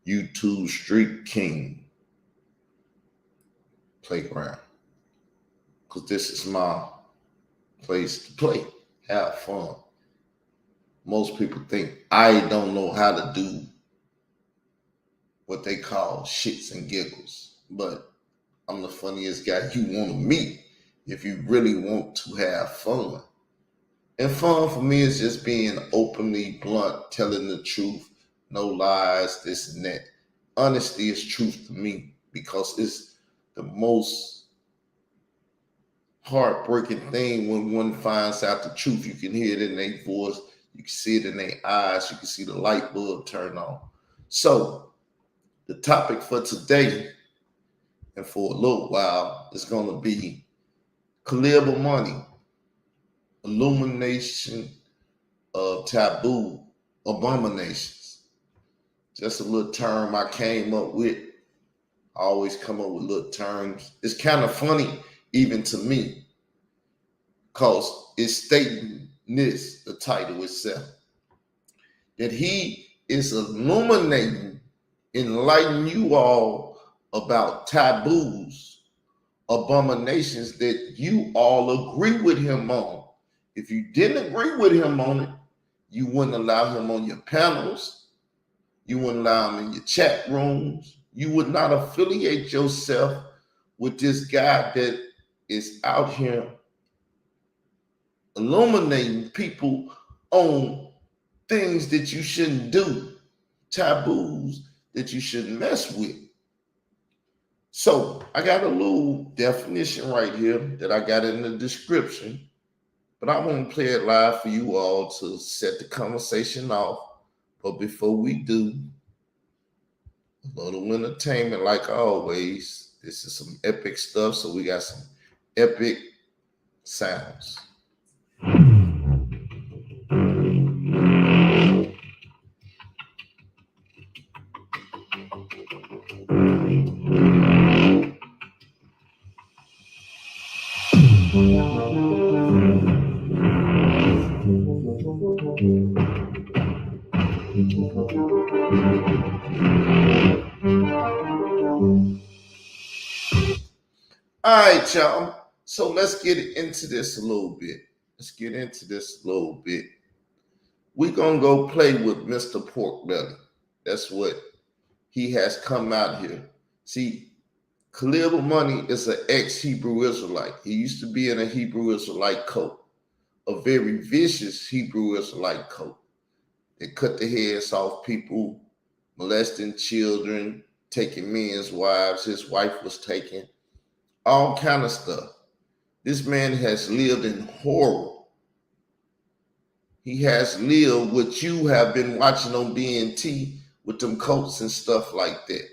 YouTube Street King playground. Because this is my place to play, have fun. Most people think I don't know how to do what they call shits and giggles, but I'm the funniest guy you want to meet if you really want to have fun. And fun for me is just being openly blunt, telling the truth, no lies, this and that. Honesty is truth to me because it's the most heartbreaking thing when one finds out the truth. You can hear it in their voice, you can see it in their eyes, you can see the light bulb turn on. So the topic for today and for a little while is going to be Khalil Amani, Illumination of Taboo Abominations. Just a little term I came up with. I always come up with little terms. It's kind of funny even to me because it's stating this, the title itself, that he is illuminating, enlightening you all about taboos, abominations that you all agree with him on. If you didn't agree with him on it, you wouldn't allow him on your panels. You wouldn't allow him in your chat rooms. You would not affiliate yourself with this guy that is out here illuminating people on things that you shouldn't do, taboos that you shouldn't mess with. So I got a little definition right here that I got in the description, but I want to play it live for you all to set the conversation off. But before we do, a little entertainment like always. This is some epic stuff, so we got some epic sounds. All right, y'all. So let's get into this a little bit. We're going to go play with Mr. Porkbelly. That's what he has come out here. See, Khalil Amani is an ex-Hebrew Israelite. He used to be in a Hebrew Israelite cult, a very vicious Hebrew Israelite cult. They cut the heads off people, molesting children, taking men's wives. His wife was taken. All kind of stuff. This man has lived in horror. He has lived what you have been watching on BNT with them cults and stuff like that.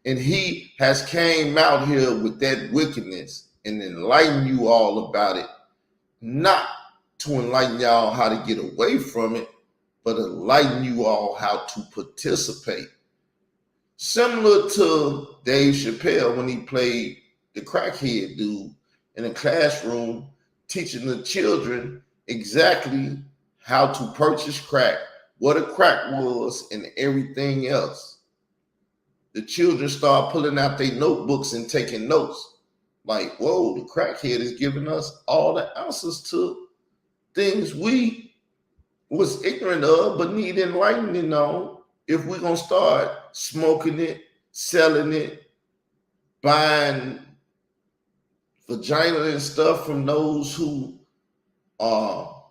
And he has came out here with that wickedness and enlighten you all about it, not to enlighten y'all how to get away from it, but enlighten you all how to participate. Similar to Dave Chappelle when he played the crackhead dude in a classroom, teaching the children exactly how to purchase crack, what a crack was, and everything else. The children start pulling out their notebooks and taking notes. Like, whoa, the crackhead is giving us all the answers to things we was ignorant of but need enlightening on if we're going to start smoking it, selling it, buying vagina and stuff from those who are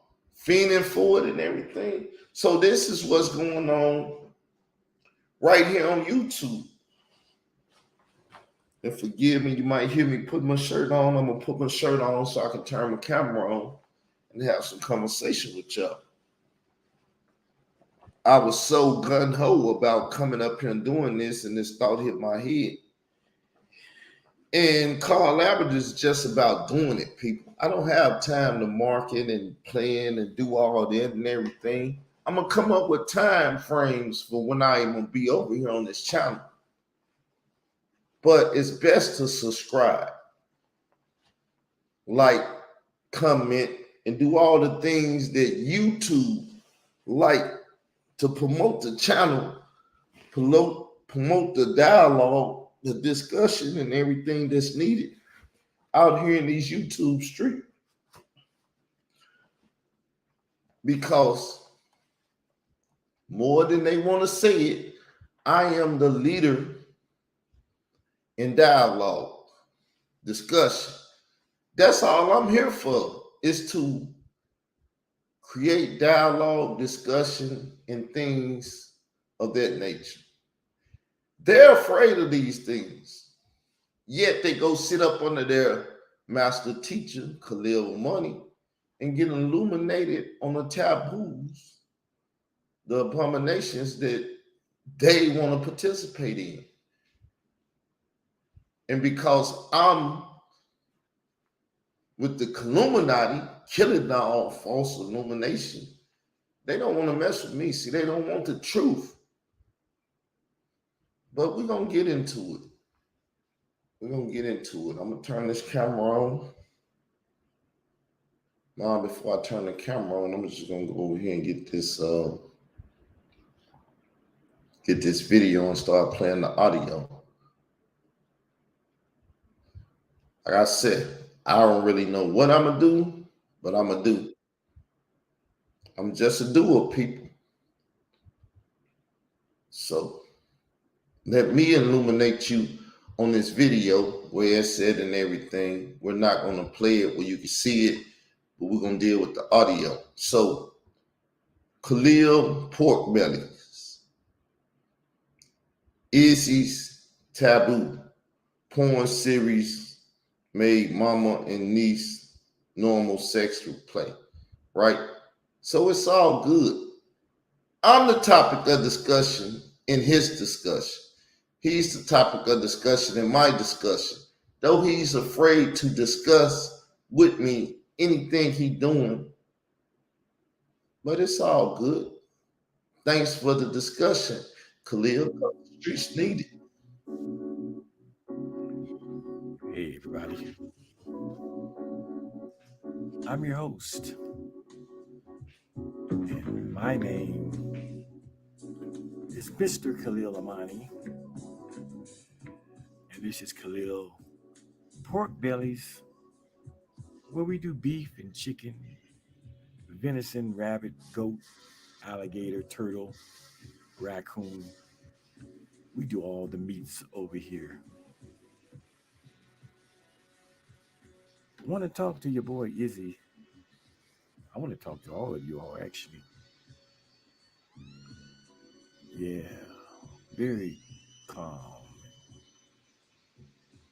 fiending for it and everything. So this is what's going on right here on YouTube. And forgive me, you might hear me put my shirt on. I'm going to put my shirt on so I can turn my camera on and have some conversation with y'all. I was so gung-ho about coming up here and doing this, and this thought hit my head. And Carl Abbott is just about doing it, people. I don't have time to market and plan and do all that and everything. I'm going to come up with time frames for when I am going to be over here on this channel. But it's best to subscribe, like, comment, and do all the things that YouTube like to promote the channel, promote promote the dialogue, the discussion, and everything that's needed out here in these YouTube streets. Because more than they want to say it, I am the leader in dialogue, discussion. That's all I'm here for, is to create dialogue, discussion, and things of that nature. They're afraid of these things, yet they go sit up under their master teacher, Khalil Amani, and get illuminated on the taboos, the abominations that they want to participate in. And because I'm with the Illuminati, killing all false illumination, they don't want to mess with me. See, they don't want the truth. But we're going to get into it. We're going to get into it. I'm going to turn this camera on. Now, before I turn the camera on, I'm just going to go over here and get this video and start playing the audio. Like I said, I don't really know what I'm going to do, but I'm going to do. I'm just a doer, people. So let me illuminate you on this video where it's said and everything. We're not going to play it where you can see it, but we're going to deal with the audio. So Khalil Pork Bellies, Izzy's Taboo porn series made mama and niece normal sexual play, right? So it's all good. I'm the topic of discussion in his discussion. He's the topic of discussion in my discussion. Though he's afraid to discuss with me anything he's doing, but it's all good. Thanks for the discussion, Khalil. The streets need it. Hey, everybody. I'm your host. And my name is Mr. Khalil Amani. And this is Khalil Pork Bellies, where we do beef and chicken, venison, rabbit, goat, alligator, turtle, raccoon. We do all the meats over here. I want to talk to your boy Izzy. I want to talk to all of you all, actually. Yeah, very calm,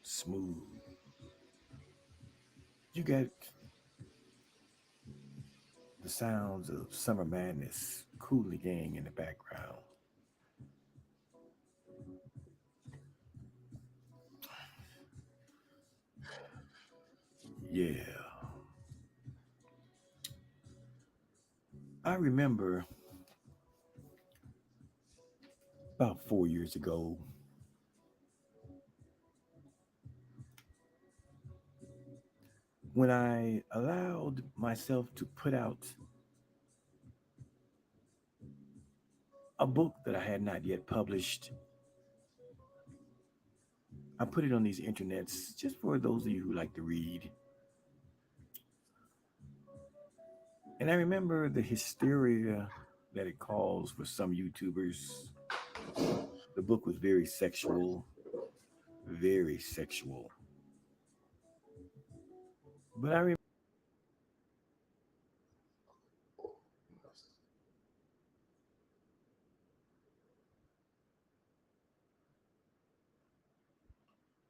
smooth. You got the sounds of Summer Madness, Cooley Gang in the background. Yeah. I remember about 4 years ago, when I allowed myself to put out a book that I had not yet published. I put it on these internets just for those of you who like to read. And I remember the hysteria that it caused for some YouTubers. The book was very sexual, very sexual. But I remember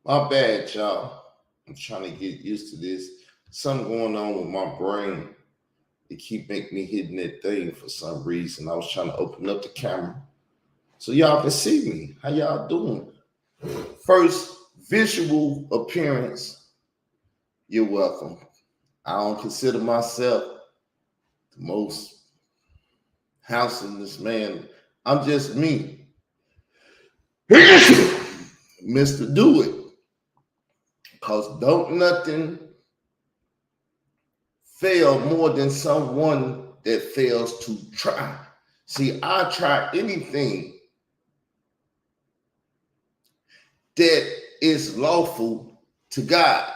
My bad, y'all. I'm trying to get used to this. Something going on with my brain. It keep making me hitting that thing for some reason. I was trying to open up the camera so y'all can see me. How y'all doing? First, visual appearance. You're welcome. I don't consider myself the most handsomest man. I'm just me. Mr. Do It. Because don't nothing fail more than someone that fails to try. See, I try anything that is lawful to God.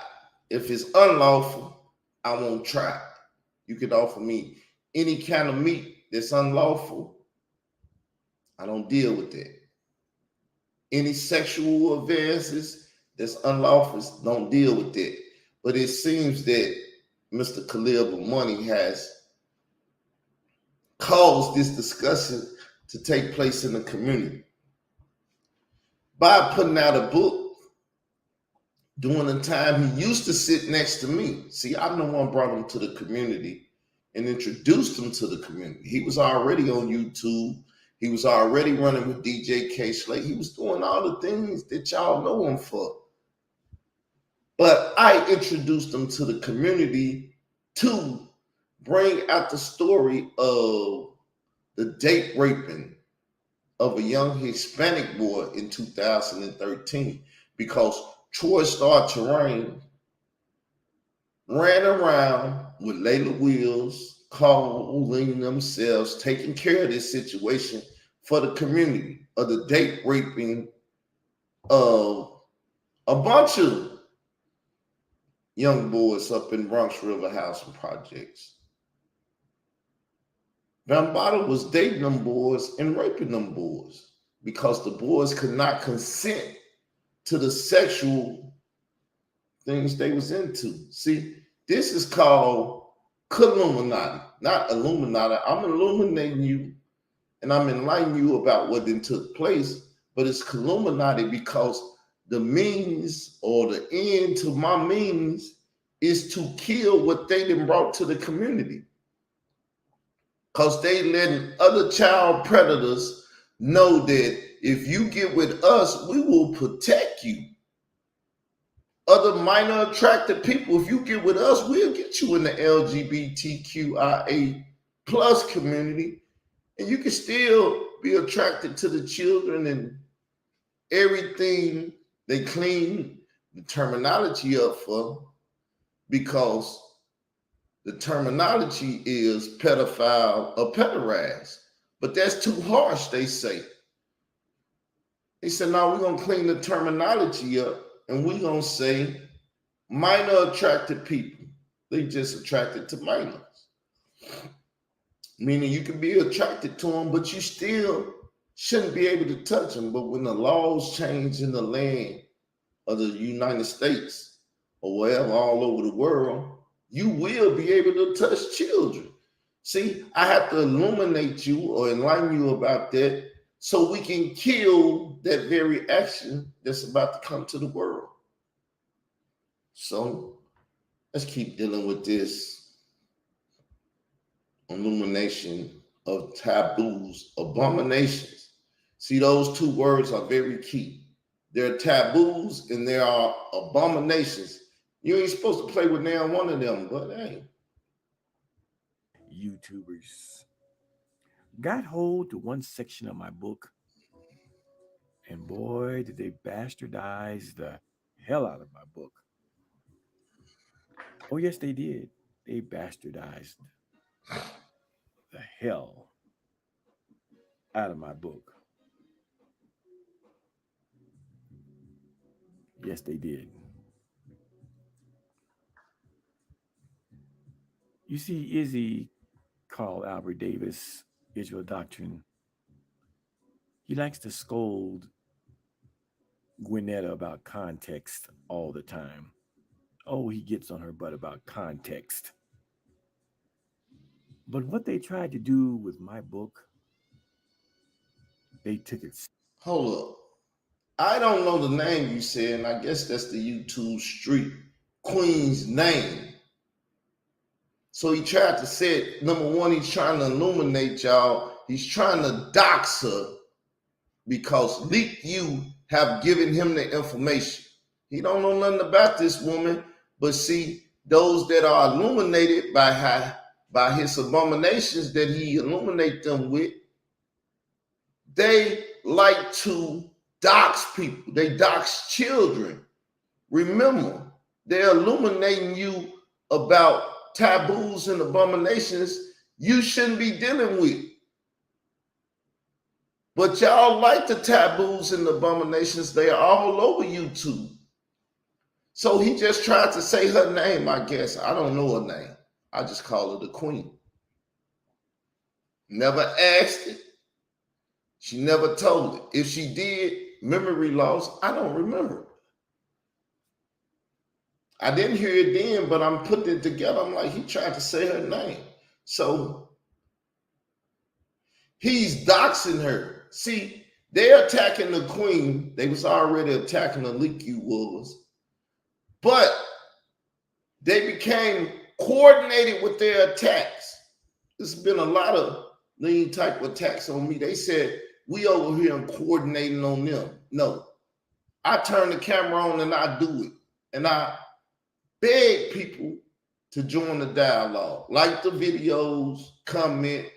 If it's unlawful, I won't try. You can offer me any kind of meat that's unlawful. I don't deal with that. Any sexual advances that's unlawful, don't deal with that. But it seems that Mr. Khalil Amani has caused this discussion to take place in the community by putting out a book during the time he used to sit next to me. See, I'm the one brought him to the community and introduced him to the community. He was already on YouTube. He was already running with DJ K. Slate. He was doing all the things that y'all know him for. But I introduced him to the community to bring out the story of the date raping of a young Hispanic boy in 2013 because Troy Star Terrain ran around with Layla Wills, calling themselves, taking care of this situation for the community of the date raping of a bunch of young boys up in Bronx River Housing Projects. Bambaataa was dating them boys and raping them boys because the boys could not consent to the sexual things they was into. See, this is called Illuminati, not Illuminati. I'm illuminating you and I'm enlightening you about what then took place, but it's Illuminati because the means or the end to my means is to kill what they done brought to the community. Because they letting other child predators know that if you get with us, we will protect you. Other minor attracted people, if you get with us, we'll get you in the LGBTQIA plus community, and you can still be attracted to the children and everything they clean the terminology up for, because the terminology is pedophile or pederast. But that's too harsh, they say. They said, no, we're going to clean the terminology up and we're going to say minor attracted people. They just attracted to minors. Meaning you can be attracted to them, but you still shouldn't be able to touch them. But when the laws change in the land of the United States or wherever all over the world, you will be able to touch children. See, I have to illuminate you or enlighten you about that so we can kill that very action that's about to come to the world. So let's keep dealing with this illumination of taboos, abominations. See, those two words are very key. There are taboos and there are abominations. You ain't supposed to play with now one of them, but hey. YouTubers got hold to one section of my book, and boy, did they bastardize the hell out of my book. Oh, yes, they did. They bastardized the hell out of my book. Yes, they did. You see, Izzy called Albert Davis Israel Doctrine. He likes to scold Gwinnetta about context all the time. Oh, he gets on her butt about context. But what they tried to do with my book, they took it. Hold up. I don't know the name you said, and I guess that's the YouTube street queen's name. So he tried to say it. Number one, he's trying to illuminate y'all. He's trying to dox her because Leak You have given him the information. He don't know nothing about this woman, but see, those that are illuminated by his abominations that he illuminate them with, they like to dox people. They dox children. Remember, they're illuminating you about taboos and abominations you shouldn't be dealing with. But y'all like the taboos and the abominations. They are all over YouTube. So he just tried to say her name, I guess. I don't know her name. I just call her the queen. Never asked it. She never told it. If she did, memory loss, I don't remember. I didn't hear it then, but I'm putting it together. I'm like, he tried to say her name. So he's doxing her. See, they're attacking the queen. They was already attacking the Leaky was. But they became coordinated with their attacks. There's been a lot of lean type attacks on me. They said, we over here and coordinating on them. No, I turn the camera on and I do it. And I beg people to join the dialogue. Like the videos, comment,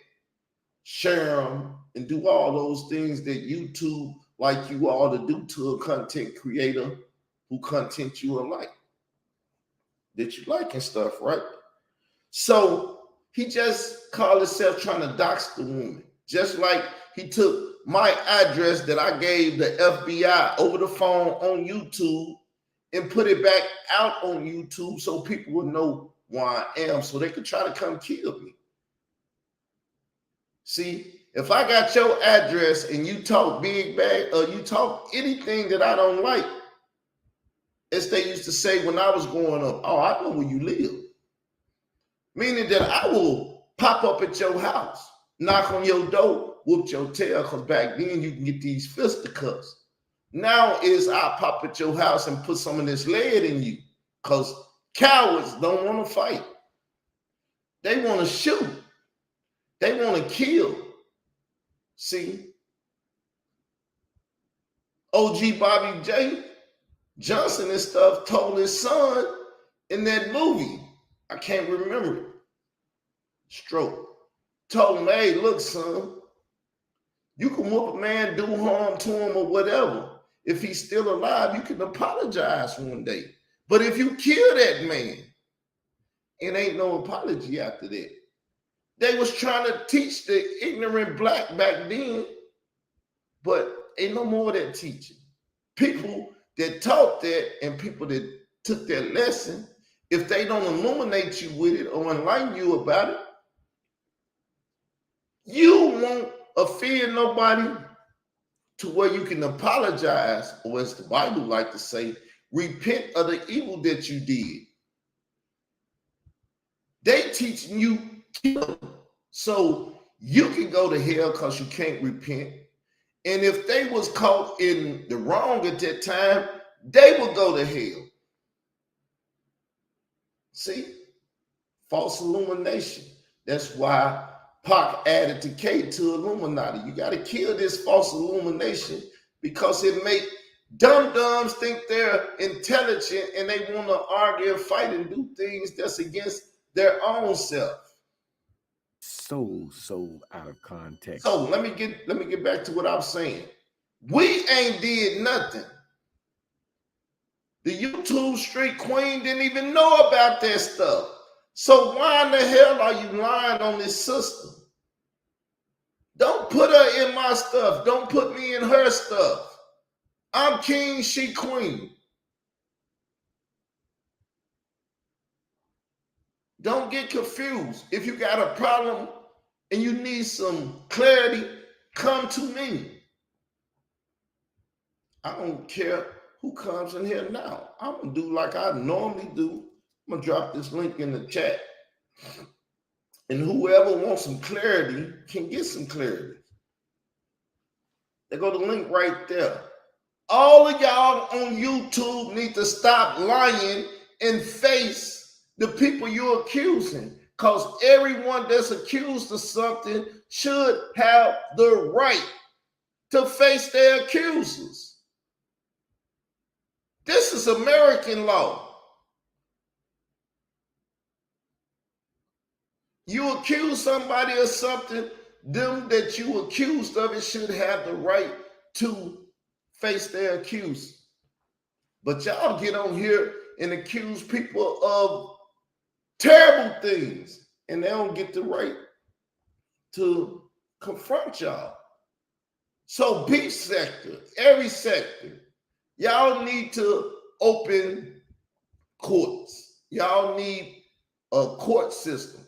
share them, and do all those things that YouTube like you all to do to a content creator who content you alike. That you like and stuff, right? So he just called himself trying to dox the woman. Just like he took my address that I gave the FBI over the phone on YouTube and put it back out on YouTube so people would know where I am, so they could try to come kill me. See, if I got your address and you talk big bag or you talk anything that I don't like, as they used to say when I was growing up, oh, I know where you live. Meaning that I will pop up at your house, knock on your door, whoop your tail, because back then you can get these fisticuffs. Now is I pop at your house and put some of this lead in you, because cowards don't want to fight. They want to shoot. They want to kill. See? OG Bobby J. Johnson and stuff told his son in that movie, I can't remember it, Stroke, told him, hey, look, son, you can whoop a man, do harm to him or whatever. If he's still alive, you can apologize one day. But if you kill that man, it ain't no apology after that. They was trying to teach the ignorant black back then, but ain't no more of that teaching. People that taught that and people that took that lesson, if they don't illuminate you with it or enlighten you about it, you won't offend nobody to where you can apologize, or as the Bible like to say, repent of the evil that you did. They teaching you kill, so you can go to hell because you can't repent. And if they was caught in the wrong at that time, they will go to hell. See? False illumination. That's why Pac added the K to Illuminati. You got to kill this false illumination because it makes dum-dums think they're intelligent and they want to argue and fight and do things that's against their own self. So out of context. So let me get back to what I'm saying. We ain't did nothing. The YouTube street queen didn't even know about that stuff. So why in the hell are you lying on this sister? Don't put her in my stuff. Don't put me in her stuff. I'm king, she queen. Don't get confused. If you got a problem and you need some clarity, come to me. I don't care who comes in here now. I'm going to do like I normally do. I'm going to drop this link in the chat. And whoever wants some clarity can get some clarity. They go to the link right there. All of y'all on YouTube need to stop lying and face the people you're accusing. Because everyone that's accused of something should have the right to face their accusers. This is American law. You accuse somebody of something, them that you accused of it should have the right to face their accuser. But y'all get on here and accuse people of terrible things, and they don't get the right to confront y'all. So beef sector, every sector, y'all need to open courts. Y'all need a court system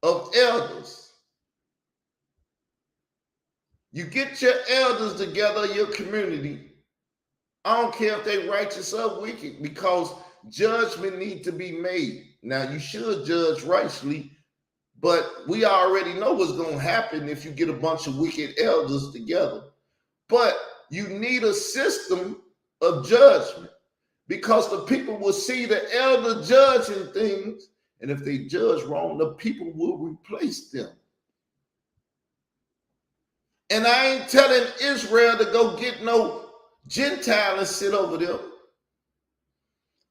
of elders. You get your elders together, your community. I don't care if they righteous or wicked, because judgment need to be made. Now you should judge righteously, but we already know what's going to happen if you get a bunch of wicked elders together. But you need a system of judgment, because the people will see the elder judging things, and if they judge wrong, the people will replace them. And I ain't telling Israel to go get no Gentile and sit over them.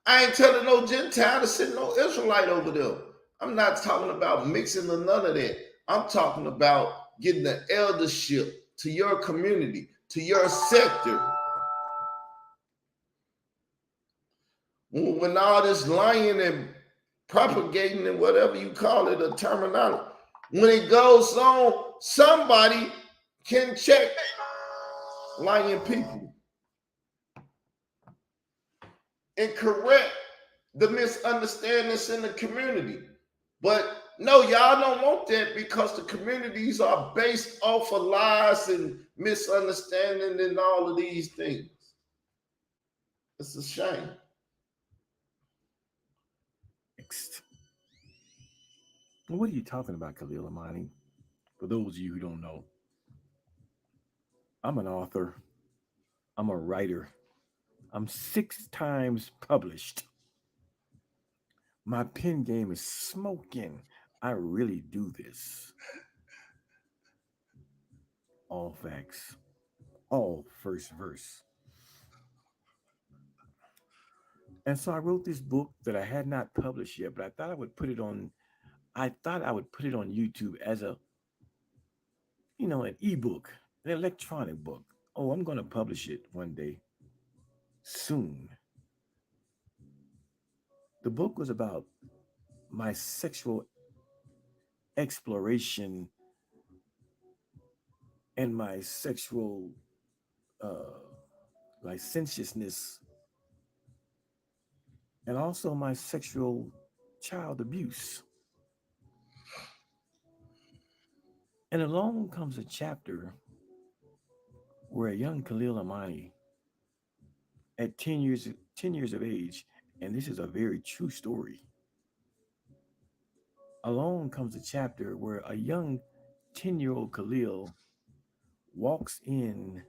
I ain't telling no Gentile to sit no Israelite over them. I'm not talking about mixing or none of that. I'm talking about getting the eldership to your community, to your sector. When all this lying and propagating and whatever you call it, a terminology, when it goes on, somebody can check lying people and correct the misunderstandings in the community. But no, y'all don't want that, because the communities are based off of lies and misunderstanding and all of these things. It's a shame. Next. What are you talking about, Khalil Amani? For those of you who don't know, I'm an author, I'm a writer, I'm 6 times published. My pen game is smoking. I really do this. All facts, all first verse. And so I wrote this book that I had not published yet, but I thought I would put it on YouTube as an ebook, an electronic book. Oh, I'm going to publish it one day soon. The book was about my sexual exploration and my sexual uh, licentiousness, and also my sexual child abuse. And along comes a chapter where a young Khalil Amani, at 10 years of age, and this is a very true story. Along comes a chapter where a young 10-year-old Khalil walks in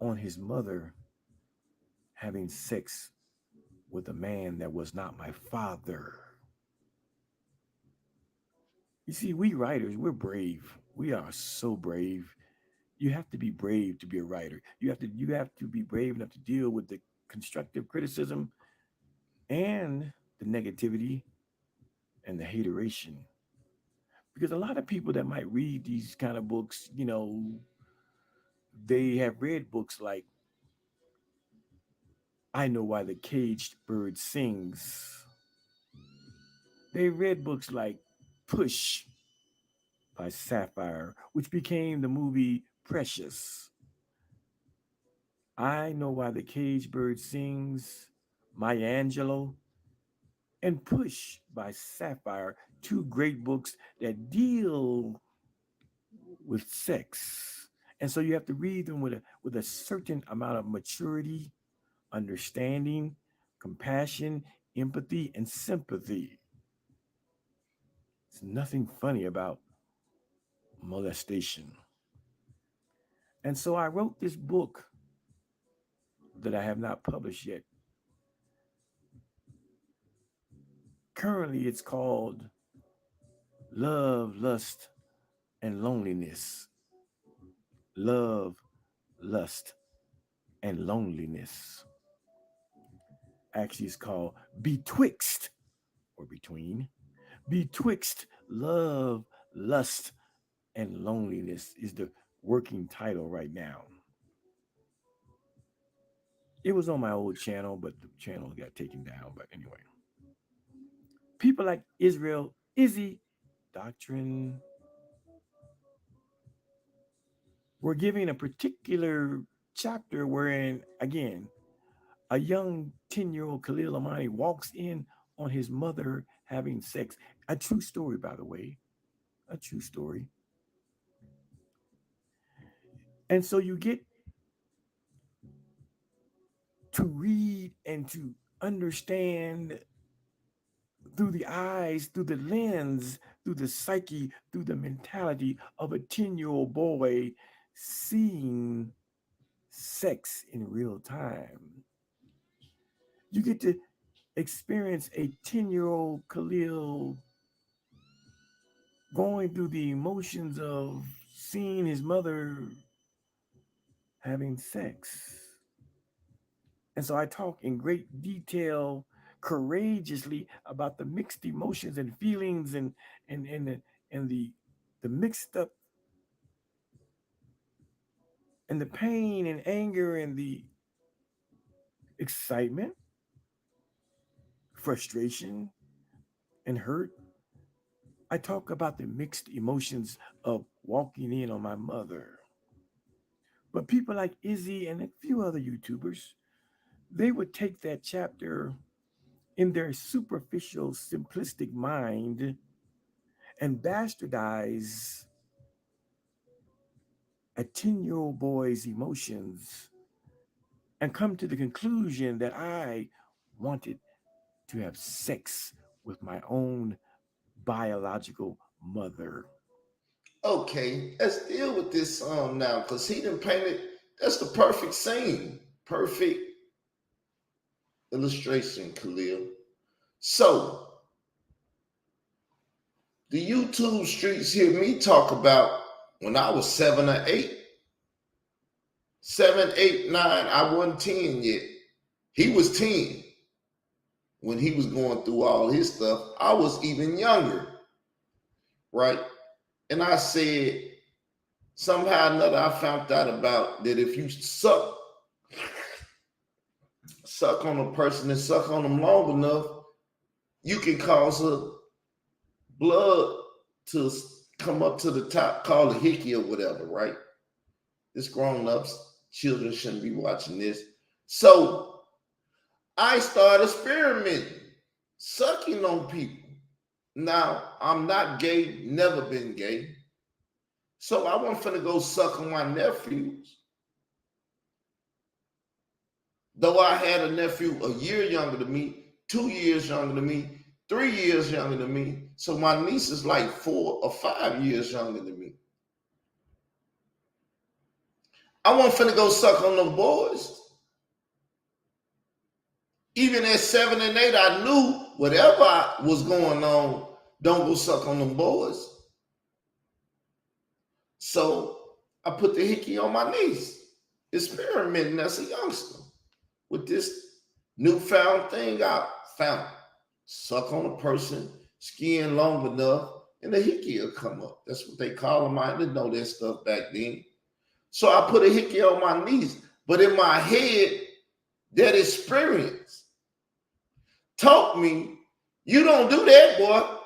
on his mother having sex with a man that was not my father. You see, we writers, we're brave. We are so brave. You have to be brave to be a writer. You have to be brave enough to deal with the constructive criticism and the negativity and the hateration. Because a lot of people that might read these kind of books, they have read books like I Know Why the Caged Bird Sings. They read books like Push by Sapphire, which became the movie Precious. I Know Why the Caged Bird Sings, Maya Angelou, and Push by Sapphire, two great books that deal with sex. And so you have to read them with a certain amount of maturity, understanding, compassion, empathy, and sympathy. There's nothing funny about molestation. And so I wrote this book that I have not published yet. Currently, it's called Love, Lust, and Loneliness. Love, Lust, and Loneliness. Actually, it's called Betwixt, or Between. Betwixt Love, Lust, and Loneliness is the working title right now. It was on my old channel, but the channel got taken down. But anyway, people like Israel, Izzy, Doctrine, we're giving a particular chapter wherein, again, a young 10-year-old Khalil Amani walks in on his mother having sex. A true story, by the way. A true story. And so you get to read and to understand through the eyes, through the lens, through the psyche, through the mentality of a 10-year-old boy seeing sex in real time. You get to experience a 10-year-old Khalil going through the emotions of seeing his mother having sex. And so I talk in great detail, courageously about the mixed emotions and feelings and the mixed up and the pain and anger and the excitement, frustration, and hurt. I talk about the mixed emotions of walking in on my mother. But people like Izzy and a few other YouTubers, they would take that chapter in their superficial, simplistic mind and bastardize a 10-year-old boy's emotions and come to the conclusion that I wanted to have sex with my own biological mother. Okay, let's deal with this now, because he done painted. That's the perfect scene, perfect illustration, Khalil. So the YouTube streets hear me talk about when I was 7 or 8, 7, 8, 9. I wasn't 10 yet. He was 10 when he was going through all his stuff. I was even younger, right? And I said, somehow or another, I found out about that if you suck on a person and suck on them long enough, you can cause a blood to come up to the top, called a hickey or whatever, right? This grown ups, children shouldn't be watching this. So I started experimenting, sucking on people. Now, I'm not gay, never been gay. So I wasn't finna go suck on my nephews. Though I had a nephew a year younger than me, 2 years younger than me, 3 years younger than me. So my niece is like 4 or 5 years younger than me. I wasn't finna go suck on them boys. Even at 7 and 8, I knew whatever was going on, don't go suck on them boys. So I put the hickey on my niece, experimenting as a youngster with this newfound thing I found. Suck on a person, skin long enough, and the hickey will come up. That's what they call them. I didn't know that stuff back then. So I put a hickey on my niece, but in my head, that experience taught me, you don't do that, boy.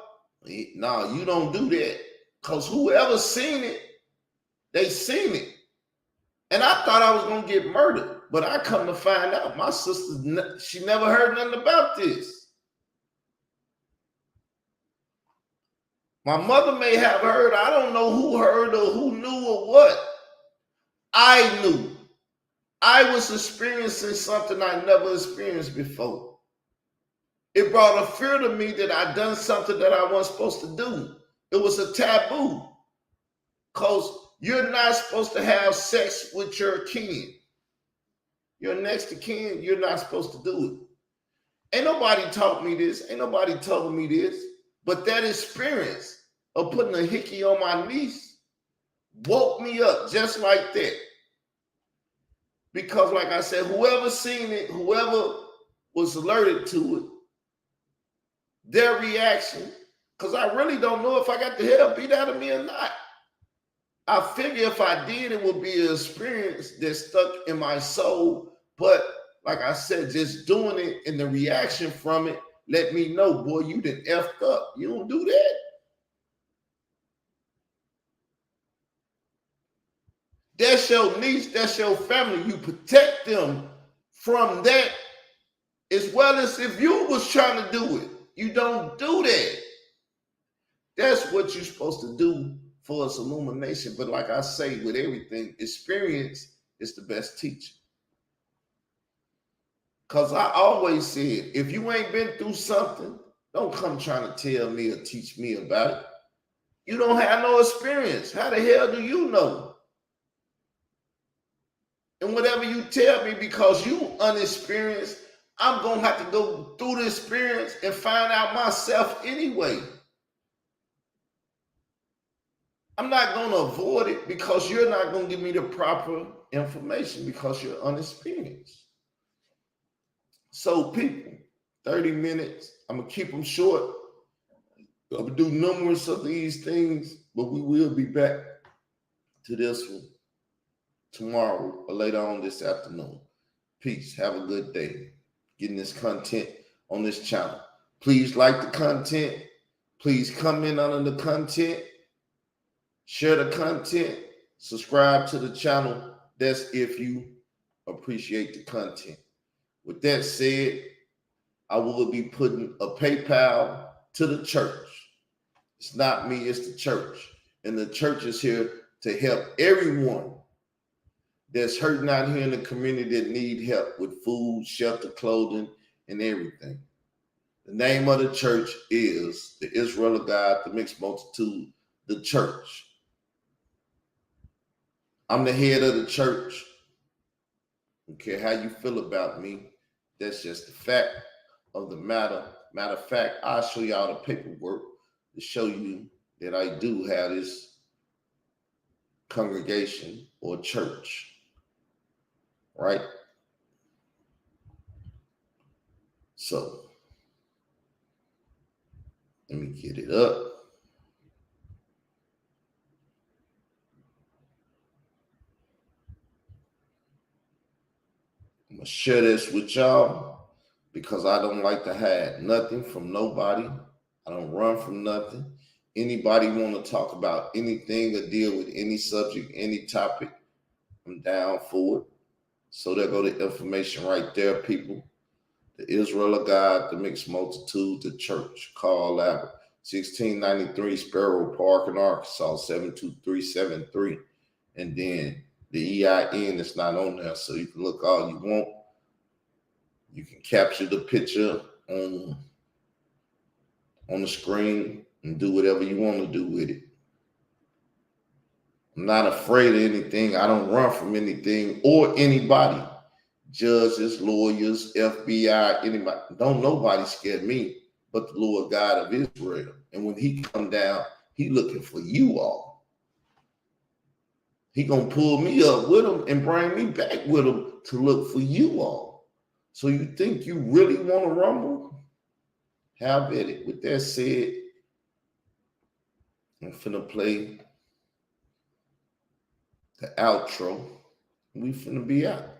No, you don't do that. Because whoever seen it, they seen it. And I thought I was going to get murdered. But I come to find out my sister, she never heard nothing about this. My mother may have heard. I don't know who heard or who knew or what. I knew. I was experiencing something I never experienced before. It brought a fear to me that I'd done something that I wasn't supposed to do. It was a taboo. Because you're not supposed to have sex with your kin. Your next to kin, you're not supposed to do it. Ain't nobody taught me this. Ain't nobody told me this. But that experience of putting a hickey on my niece woke me up just like that. Because like I said, whoever seen it, whoever was alerted to it, their reaction, because I really don't know if I got the hell beat out of me or not. I figure if I did, it would be an experience that stuck in my soul. But like I said, just doing it and the reaction from it let me know, boy, you done effed up. You don't do that. That's your niece, that's your family. You protect them from that as well as if you was trying to do it. You don't do that. That's what you're supposed to do for us illumination. But like I say, with everything, experience is the best teacher. Because I always said, if you ain't been through something, don't come trying to tell me or teach me about it. You don't have no experience. How the hell do you know? And whatever you tell me, because you unexperienced, I'm going to have to go through the experience and find out myself anyway. I'm not going to avoid it because you're not going to give me the proper information because you're unexperienced. So people, 30 minutes, I'm going to keep them short. I'm going to do numerous of these things, but we will be back to this one tomorrow or later on this afternoon. Peace. Have a good day. Getting this content on this channel. Please like the content. Please comment under the content. Share the content. Subscribe to the channel. That's if you appreciate the content. With that said, I will be putting a PayPal to the church. It's not me, it's the church. And the church is here to help everyone that's hurting out here in the community that need help with food, shelter, clothing, and everything. The name of the church is the Israel of God, the Mixed Multitude, the church. I'm the head of the church. I don't care how you feel about me. That's just the fact of the matter. Matter of fact, I'll show y'all the paperwork to show you that I do have this congregation or church. Right? So, let me get it up. I'm going to share this with y'all because I don't like to hide nothing from nobody. I don't run from nothing. Anybody want to talk about anything or deal with any subject, any topic, I'm down for it. So there go the information right there, people. The Israel of God, the Mixed Multitude, the church. Carl Abbott, 1693 Sparrow Park in Arkansas, 72373. And then the EIN is not on there, so you can look all you want. You can capture the picture on the screen and do whatever you want to do with it. I'm not afraid of anything. I don't run from anything or anybody. Judges, lawyers, FBI, anybody. Don't nobody scare me but the Lord God of Israel. And when he come down, he looking for you all. He gonna pull me up with him and bring me back with him to look for you all. So you think you really want to rumble? Have at it. With that said, I'm finna play the outro. We finna be out.